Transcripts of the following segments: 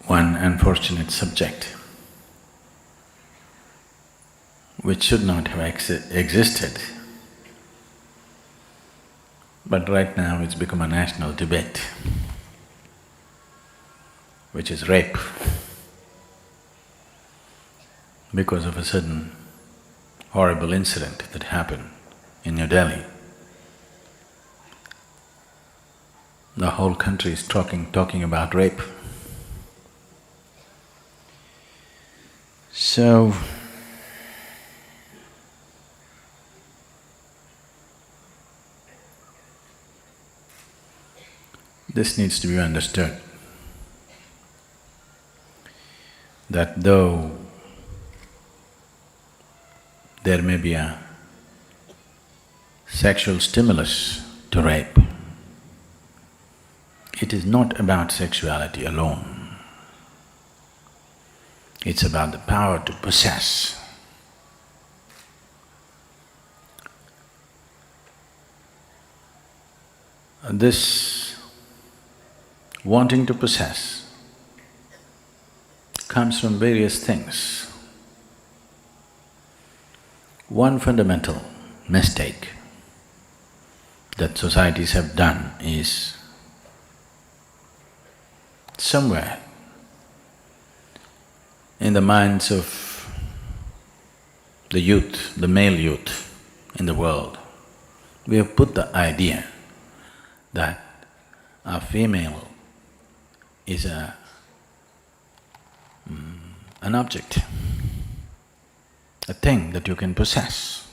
one unfortunate subject which should not have existed, but right now it's become a national debate, which is rape, because of a certain horrible incident that happened in New Delhi. The whole country is talking about rape. So, this needs to be understood, that though there may be a sexual stimulus to rape, it is not about sexuality alone. It's about the power to possess. This wanting to possess comes from various things. One fundamental mistake that societies have done is somewhere in the minds of the youth, the male youth in the world, we have put the idea that a female is an object, a thing that you can possess.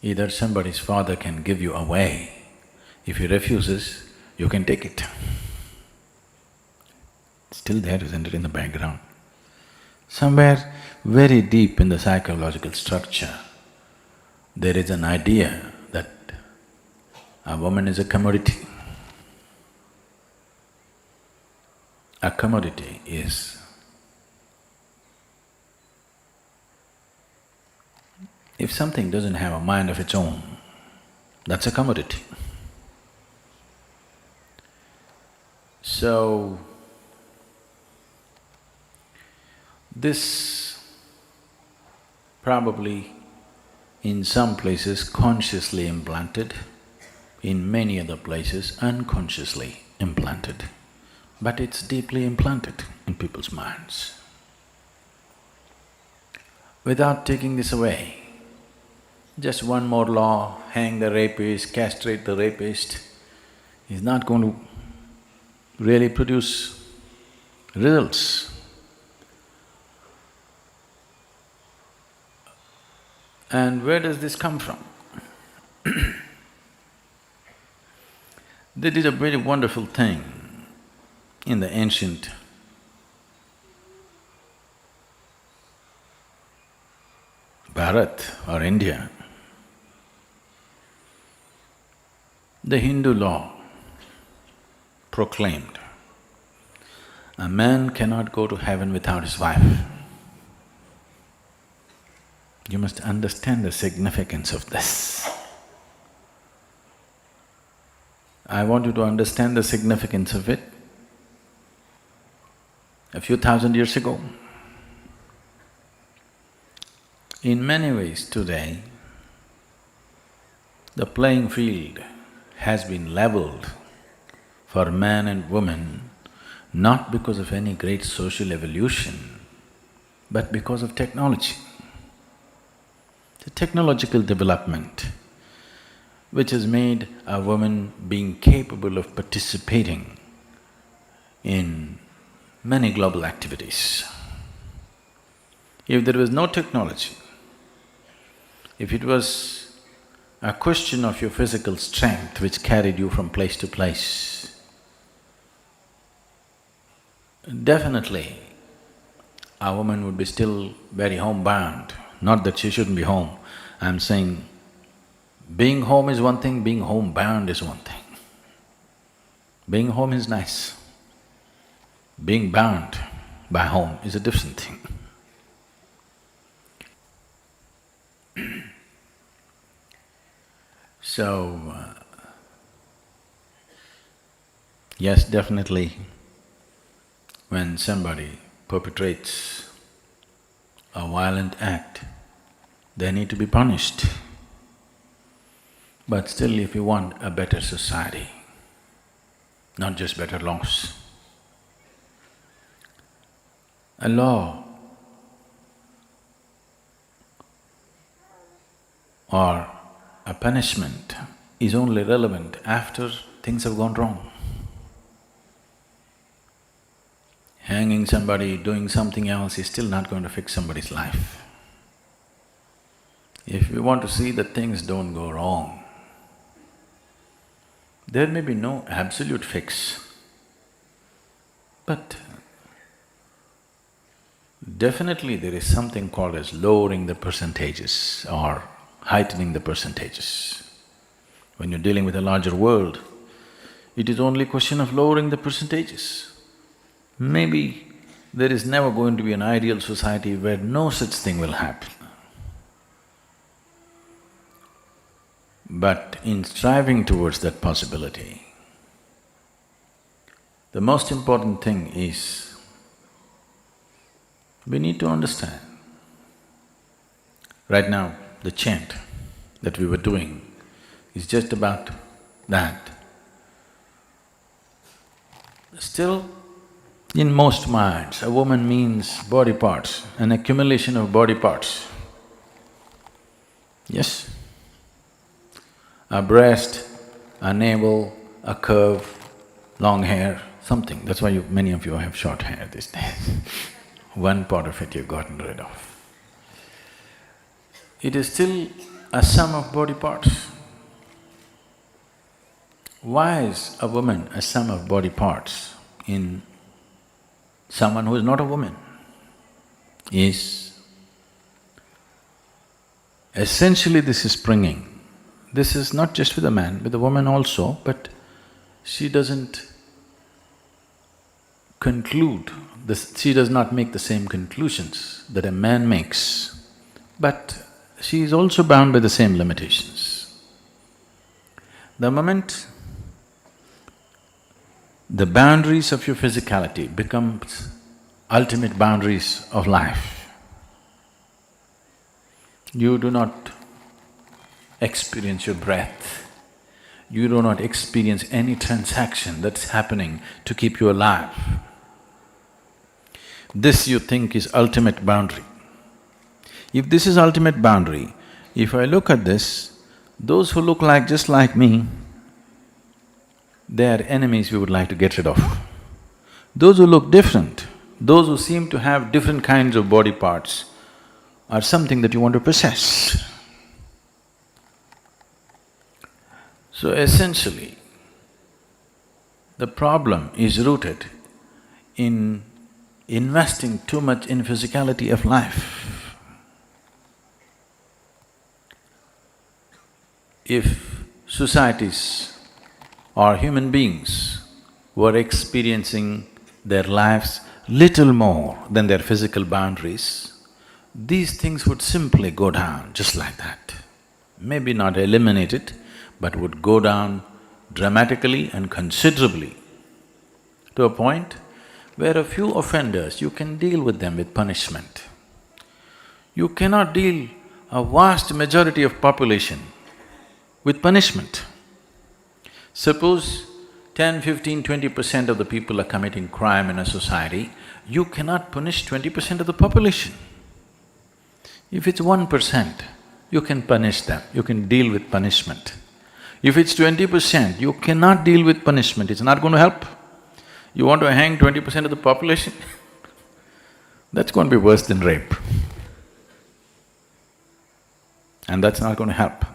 Either somebody's father can give you away, if he refuses, you can take it. It's still there, isn't it, in the background? Somewhere very deep in the psychological structure, there is an idea that a woman is a commodity. A commodity is… if something doesn't have a mind of its own, that's a commodity. So, this probably in some places consciously implanted, in many other places unconsciously implanted, but it's deeply implanted in people's minds. Without taking this away, just one more law, hang the rapist, castrate the rapist, is not going to really produce results. And where does this come from? They did a very wonderful thing in the ancient Bharat or India. The Hindu law proclaimed, a man cannot go to heaven without his wife. You must understand the significance of this. I want you to understand the significance of it. A few thousand years ago, in many ways today, the playing field has been leveled for man and woman not because of any great social evolution, but because of technology. The technological development which has made a woman being capable of participating in many global activities. If there was no technology, if it was a question of your physical strength which carried you from place to place, definitely a woman would be still very homebound. Not that she shouldn't be home, I'm saying being home is one thing, being homebound is one thing. Being home is nice. Being bound by home is a different thing. So, yes, definitely, when somebody perpetrates a violent act, they need to be punished. But still, if you want a better society, not just better laws, a law or a punishment is only relevant after things have gone wrong. Hanging somebody, doing something else is still not going to fix somebody's life. If we want to see that things don't go wrong, there may be no absolute fix, but definitely there is something called as lowering the percentages or heightening the percentages. When you're dealing with a larger world, it is only a question of lowering the percentages. Maybe there is never going to be an ideal society where no such thing will happen. But in striving towards that possibility, the most important thing is we need to understand. Right now, the chant that we were doing is just about that. Still, in most minds, a woman means body parts, an accumulation of body parts. Yes? A breast, a navel, a curve, long hair, something. That's why many of you have short hair these days. One part of it you've gotten rid of. It is still a sum of body parts. Why is a woman a sum of body parts in someone who is not a woman? Is essentially this is springing. This is not just with a man, with a woman also, but she doesn't conclude, she does not make the same conclusions that a man makes, but she is also bound by the same limitations. The moment the boundaries of your physicality becomes ultimate boundaries of life, you do not experience your breath, you do not experience any transaction that's happening to keep you alive. This you think is ultimate boundary. If this is ultimate boundary, if I look at this, those who look like just like me, they are enemies we would like to get rid of. Those who look different, those who seem to have different kinds of body parts are something that you want to possess. So essentially, the problem is rooted in investing too much in physicality of life. If societies or human beings were experiencing their lives little more than their physical boundaries, these things would simply go down just like that. Maybe not eliminated, but would go down dramatically and considerably to a point where a few offenders, you can deal with them with punishment. You cannot deal a vast majority of population with punishment. Suppose 10, 15, 20% of the people are committing crime in a society, you cannot punish 20% of the population. If it's 1%, you can punish them, you can deal with punishment. If it's 20%, you cannot deal with punishment, it's not going to help. You want to hang 20% of the population? That's going to be worse than rape. And that's not going to help.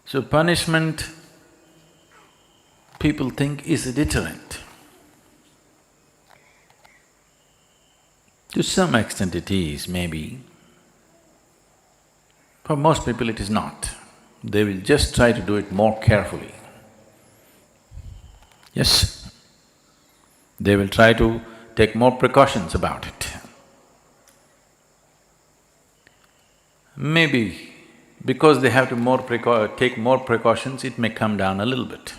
So punishment, people think, is a deterrent. To some extent it is, maybe. For most people it is not. They will just try to do it more carefully. Yes, they will try to take more precautions about it. Maybe because they have to take more precautions, it may come down a little bit.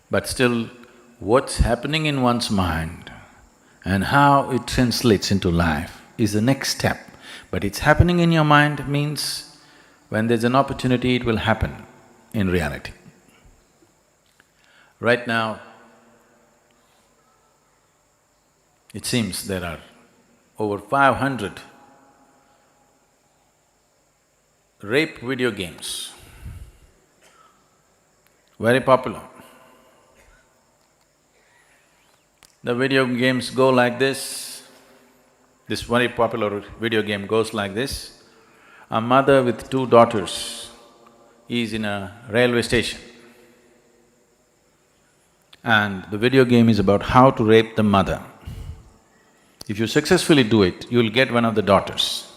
But still, what's happening in one's mind and how it translates into life is the next step. But it's happening in your mind means when there's an opportunity, it will happen in reality. Right now, it seems there are over 500 rape video games, very popular. The video games go like this very popular video game goes like this. A mother with two daughters is in a railway station and the video game is about how to rape the mother. If you successfully do it, you'll get one of the daughters.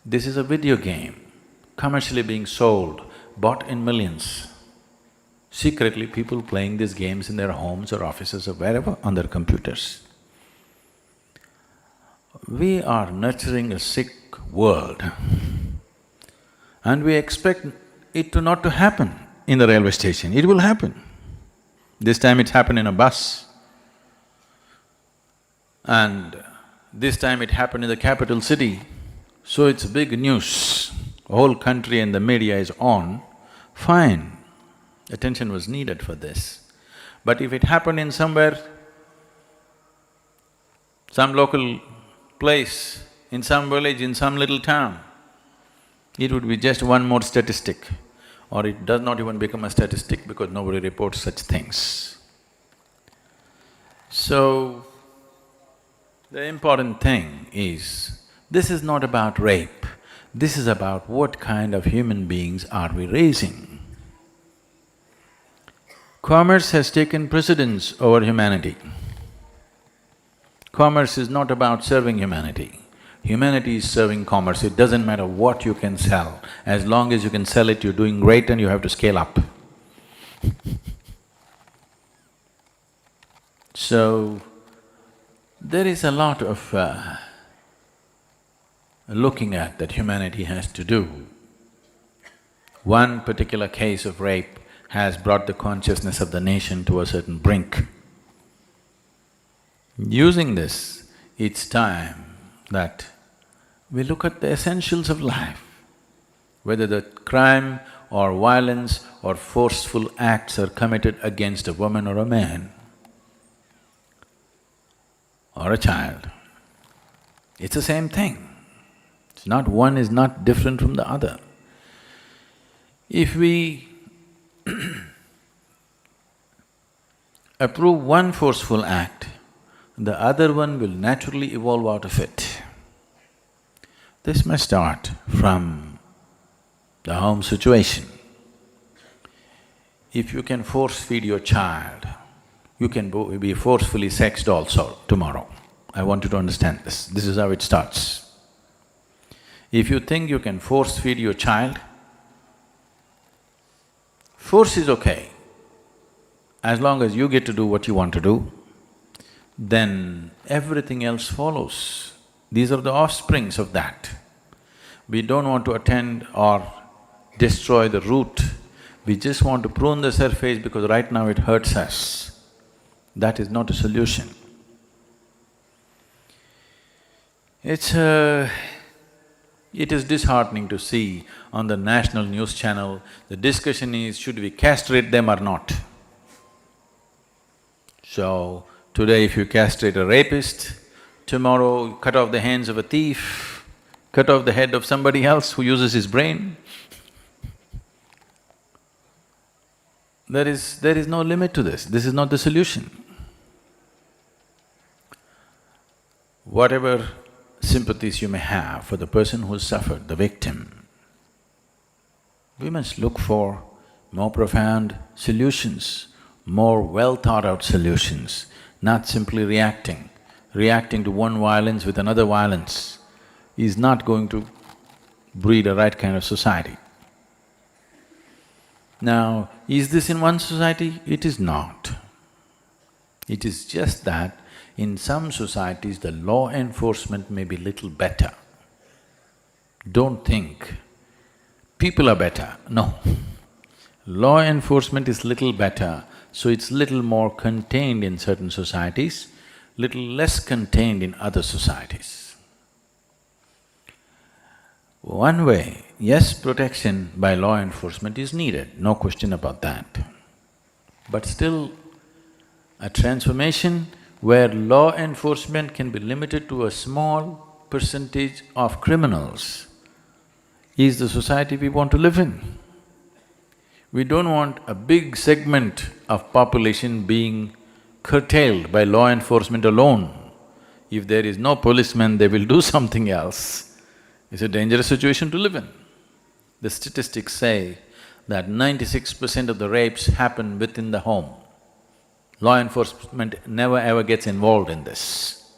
This is a video game commercially being sold, bought in millions. Secretly, people playing these games in their homes or offices or wherever on their computers. We are nurturing a sick world and we expect it to not to happen in the railway station. It will happen. This time it happened in a bus and this time it happened in the capital city. So it's big news, the whole country and the media is on, fine. Attention was needed for this. But if it happened in somewhere, some local place, in some village, in some little town, it would be just one more statistic, or it does not even become a statistic because nobody reports such things. So, the important thing is, this is not about rape, this is about what kind of human beings are we raising. Commerce has taken precedence over humanity. Commerce is not about serving humanity. Humanity is serving commerce. It doesn't matter what you can sell. As long as you can sell it, you're doing great and you have to scale up. So, there is a lot of looking at that humanity has to do. One particular case of rape has brought the consciousness of the nation to a certain brink. Using this, it's time that we look at the essentials of life, whether the crime or violence or forceful acts are committed against a woman or a man or a child. It's the same thing. It's not… one is not different from the other. If we approve one forceful act, the other one will naturally evolve out of it. This must start from the home situation. If you can force feed your child, you can be forcefully sexed also tomorrow. I want you to understand this. This is how it starts. If you think you can force feed your child, force is okay. As long as you get to do what you want to do, then everything else follows. These are the offsprings of that. We don't want to attend or destroy the root, we just want to prune the surface because right now it hurts us. That is not a solution. It is disheartening to see on the national news channel, the discussion is, should we castrate them or not? So, today if you castrate a rapist, tomorrow you cut off the hands of a thief, cut off the head of somebody else who uses his brain. There is no limit to this is not the solution. Whatever sympathies you may have for the person who suffered, the victim, we must look for more profound solutions, more well-thought-out solutions, not simply reacting. Reacting to one violence with another violence is not going to breed a right kind of society. Now, is this in one society? It is not. It is just that in some societies the law enforcement may be little better. Don't think people are better, no. Law enforcement is little better, So it's little more contained in certain societies, little less contained in other societies. One way, yes, protection by law enforcement is needed, no question about that. But still, a transformation where law enforcement can be limited to a small percentage of criminals is the society we want to live in. We don't want a big segment of population being curtailed by law enforcement alone. If there is no policeman, they will do something else. It's a dangerous situation to live in. The statistics say that 96% of the rapes happen within the home. Law enforcement never ever gets involved in this.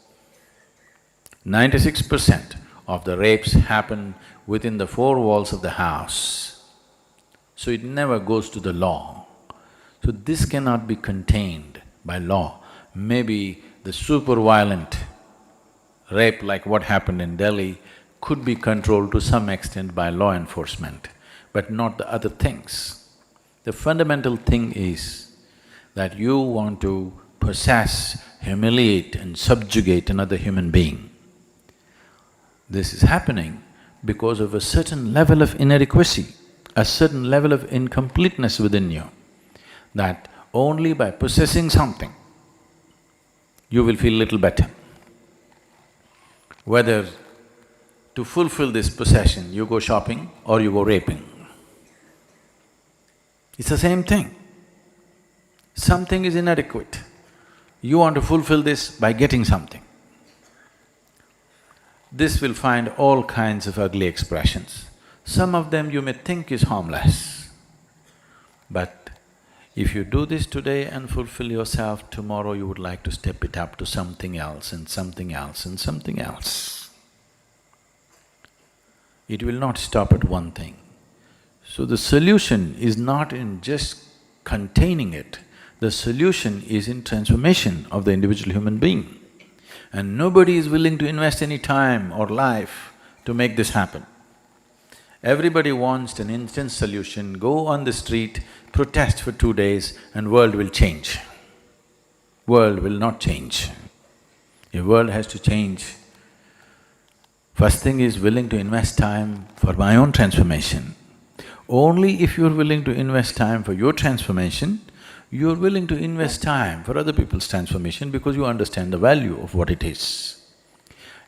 96% of the rapes happen within the four walls of the house. So it never goes to the law. So this cannot be contained by law. Maybe the super violent rape like what happened in Delhi could be controlled to some extent by law enforcement, but not the other things. The fundamental thing is that you want to possess, humiliate and subjugate another human being. This is happening because of a certain level of inadequacy, a certain level of incompleteness within you, that only by possessing something, you will feel little better. Whether to fulfill this possession, you go shopping or you go raping. It's the same thing. Something is inadequate. You want to fulfill this by getting something. This will find all kinds of ugly expressions. Some of them you may think is harmless, but if you do this today and fulfill yourself, tomorrow you would like to step it up to something else and something else and something else. It will not stop at one thing. So the solution is not in just containing it, the solution is in transformation of the individual human being. And nobody is willing to invest any time or life to make this happen. Everybody wants an instant solution, go on the street, protest for 2 days and world will change. World will not change. If world has to change, first thing is willing to invest time for my own transformation. Only if you're willing to invest time for your transformation, you're willing to invest time for other people's transformation because you understand the value of what it is.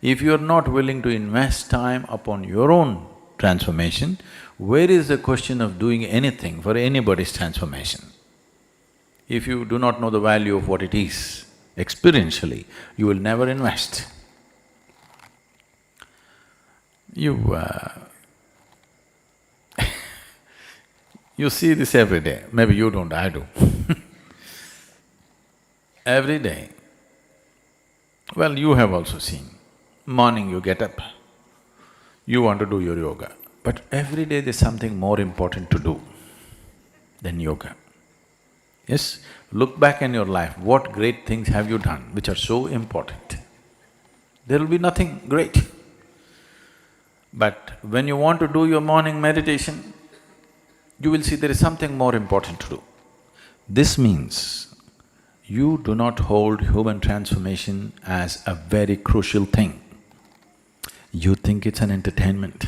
If you're not willing to invest time upon your own transformation, where is the question of doing anything for anybody's transformation? If you do not know the value of what it is experientially, you will never invest. You see this every day, maybe you don't, I do. Every day, well, you have also seen, morning you get up, you want to do your yoga, but every day there's something more important to do than yoga. Yes, look back in your life, what great things have you done which are so important? There will be nothing great. But when you want to do your morning meditation, you will see there is something more important to do. This means you do not hold human transformation as a very crucial thing. You think it's an entertainment,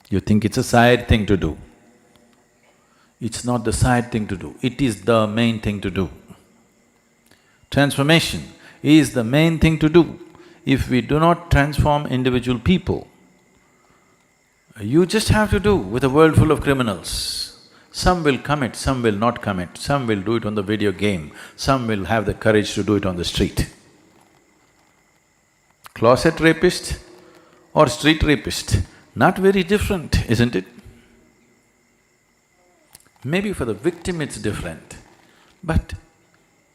you think it's a side thing to do. It's not the side thing to do, it is the main thing to do. Transformation is the main thing to do. If we do not transform individual people, you just have to do with a world full of criminals. Some will commit, some will not commit, some will do it on the video game, some will have the courage to do it on the street. Closet rapist or street rapist, not very different, isn't it? Maybe for the victim it's different, but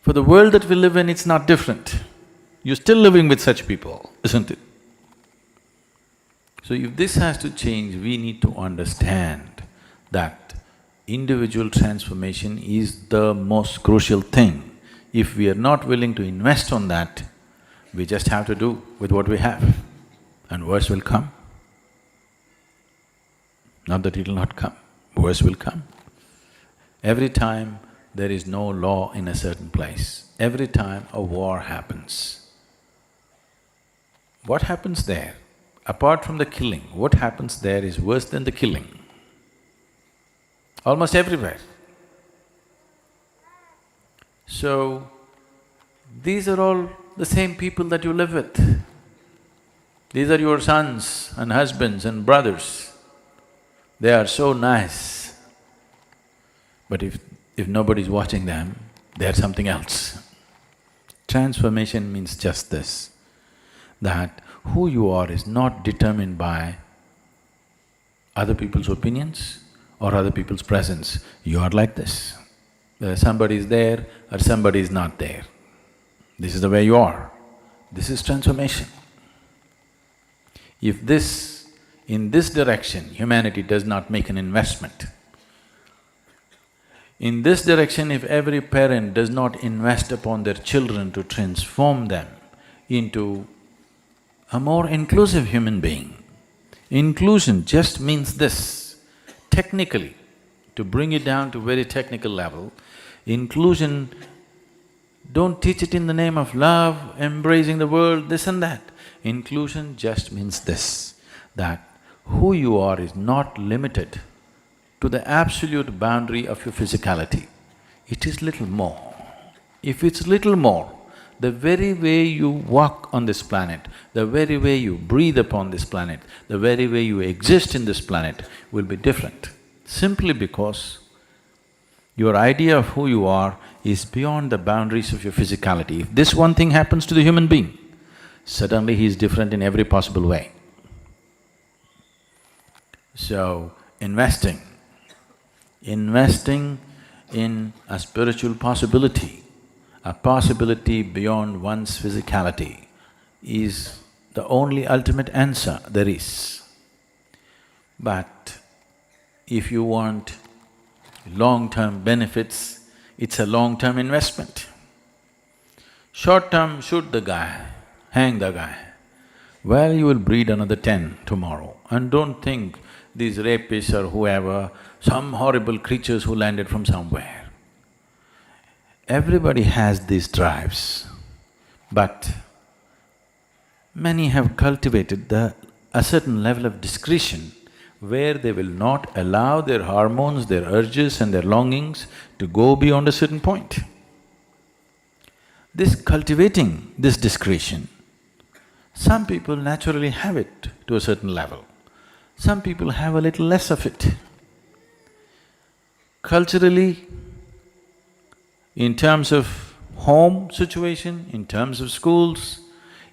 for the world that we live in, it's not different. You're still living with such people, isn't it? So if this has to change, we need to understand that individual transformation is the most crucial thing. If we are not willing to invest on that, we just have to do with what we have, and worse will come. Not that it'll not come, worse will come. Every time there is no law in a certain place. Every time a war happens, what happens there? Apart from the killing, what happens there is worse than the killing. Almost everywhere. So, these are all the same people that you live with. These are your sons and husbands and brothers. They are so nice. But if nobody's watching them, they are something else. Transformation means just this, that who you are is not determined by other people's opinions or other people's presence. You are like this. Whether somebody is there or somebody is not there. This is the way you are. This is transformation. If in this direction, humanity does not make an investment, in this direction, if every parent does not invest upon their children to transform them into a more inclusive human being, inclusion just means this. Technically, to bring it down to very technical level, inclusion, don't teach it in the name of love, embracing the world, this and that. Inclusion just means this, that who you are is not limited to the absolute boundary of your physicality. It is little more. If it's little more, the very way you walk on this planet, the very way you breathe upon this planet, the very way you exist in this planet will be different, simply because your idea of who you are is beyond the boundaries of your physicality. If this one thing happens to the human being, suddenly he is different in every possible way. So, investing in a spiritual possibility, a possibility beyond one's physicality, is the only ultimate answer there is. But if you want long-term benefits, it's a long-term investment. Short-term, shoot the guy, hang the guy. Well, you will breed another 10 tomorrow. And don't think these rapists or whoever, some horrible creatures who landed from somewhere. Everybody has these drives, but many have cultivated a certain level of discretion where they will not allow their hormones, their urges and their longings to go beyond a certain point. Cultivating this discretion, some people naturally have it to a certain level, some people have a little less of it. Culturally, in terms of home situation, in terms of schools,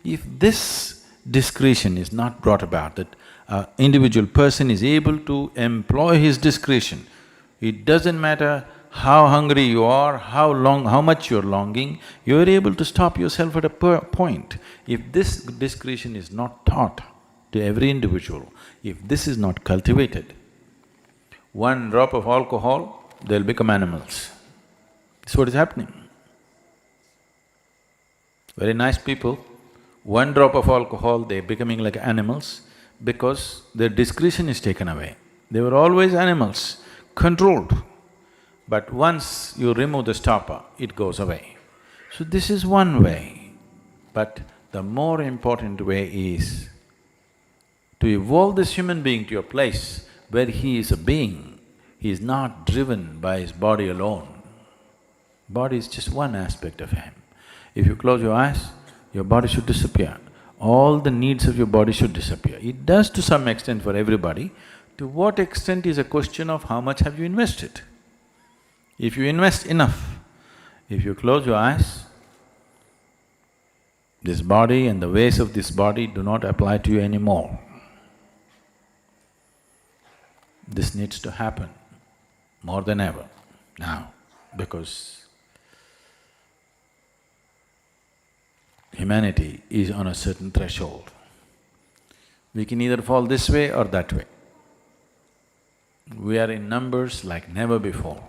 if this discretion is not brought about, that an individual person is able to employ his discretion, it doesn't matter how hungry you are, how much you're longing, you're able to stop yourself at a point. If this discretion is not taught to every individual, if this is not cultivated, one drop of alcohol, they'll become animals. That's what is happening. Very nice people, one drop of alcohol, they're becoming like animals because their discretion is taken away. They were always animals, controlled. But once you remove the stopper, it goes away. So this is one way, but the more important way is to evolve this human being to a place where he is a being, he is not driven by his body alone. Body is just one aspect of him. If you close your eyes, your body should disappear. All the needs of your body should disappear. It does to some extent for everybody. To what extent is a question of how much have you invested. If you invest enough, if you close your eyes, this body and the ways of this body do not apply to you anymore. This needs to happen more than ever now, because humanity is on a certain threshold. We can either fall this way or that way. We are in numbers like never before.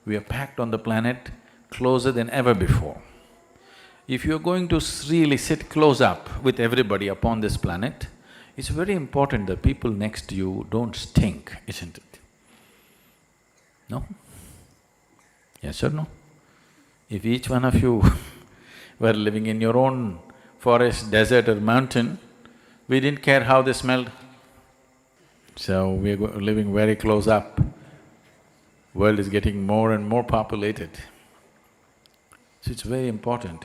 We are packed on the planet closer than ever before. If you're going to really sit close up with everybody upon this planet, it's very important that people next to you don't stink, isn't it? No? Yes or no? If each one of you were living in your own forest, desert or mountain, we didn't care how they smelled. So we're living very close up. World is getting more and more populated. So it's very important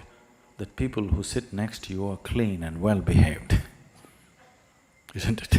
that people who sit next to you are clean and well-behaved, isn't it?